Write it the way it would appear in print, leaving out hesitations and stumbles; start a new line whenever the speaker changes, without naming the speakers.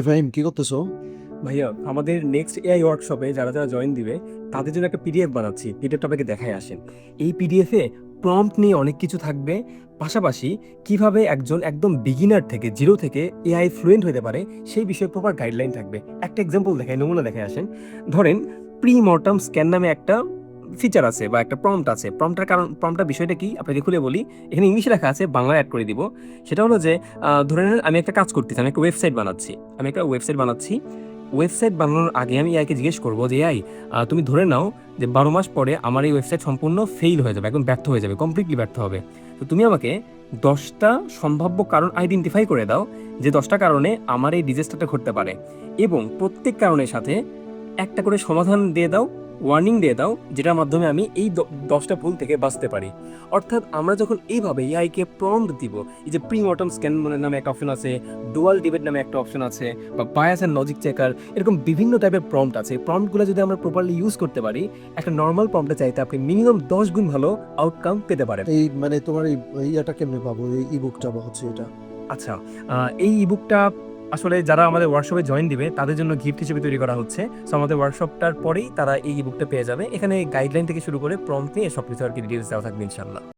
ফাহিম কি করতেছো?
ভাইয়া, আমাদের নেক্সট এআই ওয়ার্কশপে যারা যারা জয়েন দিবে তাদের জন্য একটা পিডিএফ বানাচ্ছি। পিডিএফটা আপনাকে দেখায় আসেন। এই পিডিএফে প্রম্পট নিয়ে অনেক কিছু থাকবে, পাশাপাশি কিভাবে একজন একদম বিগিনার থেকে জিরো থেকে এআই ফ্লুয়েন্ট হতে পারে সেই বিষয়ে প্রপার গাইডলাইন থাকবে। একটা এক্সাম্পল দেখায়, নমুনা দেখায় আসেন। ধরেন, প্রি মর্টাম স্ক্যান নামে একটা ফিচার আছে বা একটা প্রম্পট আছে। প্রম্পটটার বিষয়টা কি আপনাকে খুলে বলি। এখানে ইংলিশে লেখা আছে, বাংলায় অ্যাড করে দিব। সেটা হলো যে ধরে নেন আমি একটা কাজ করতেছি, আমি একটা ওয়েবসাইট বানাচ্ছি। ওয়েবসাইট বানানোর আগে আমি এআইকে জিজ্ঞেস করবো যে এআই, তুমি ধরে নাও যে 12 মাস পরে আমার এই ওয়েবসাইট সম্পূর্ণ ফেইল হয়ে যাবে, একদম ব্যর্থ হয়ে যাবে, কমপ্লিটলি ব্যর্থ হবে। তো তুমি আমাকে 10টা সম্ভাব্য কারণ আইডেন্টিফাই করে দাও, যে 10টা কারণে আমার এই ডিজাস্টারটা ঘটতে পারে, এবং প্রত্যেক কারণের সাথে একটা করে সমাধান দিয়ে দাও, ওয়ার্নিং দিয়ে দাও, যেটার মাধ্যমে আমি এই 10টা ভুল থেকে বাঁচতে পারি। অর্থাৎ আমরা যখন এইভাবে এআইকে প্রম্পট দিব, এই যে প্রি মর্টম স্ক্যান নামে একটা অপশন আছে, ডুয়াল ডিবেট নামে একটা অপশন আছে, বা বায়াস অ্যান্ড লজিক চেকার, এরকম বিভিন্ন টাইপের প্রম্পট আছে। প্রম্পটগুলো যদি আমরা প্রপারলি ইউজ করতে পারি, একটা নর্মাল প্রম্পটে চাইতে আপনি মিনিমাম 10 গুণ ভালো আউটকাম পেতে পারেন।
এই মানে তোমার এই ইয়াটা কেমনে পাবো, এই ইবুকটা বা হচ্ছে এটা?
আচ্ছা, এই ইবুকটা আসলে যারা আমাদের ওয়ার্কশপে জয়েন দিবে তাদের জন্য গিফট হিসেবে তৈরি করা হচ্ছে। সো আমাদের ওয়ার্কশপটার পরেই তারা এই ইবুকটা পেয়ে যাবে। এখানে গাইডলাইন থেকে শুরু করে প্রম্পট নিয়ে সবকিছু আর কি ডিটেলস দেওয়া থাকবে ইনশাল্লাহ।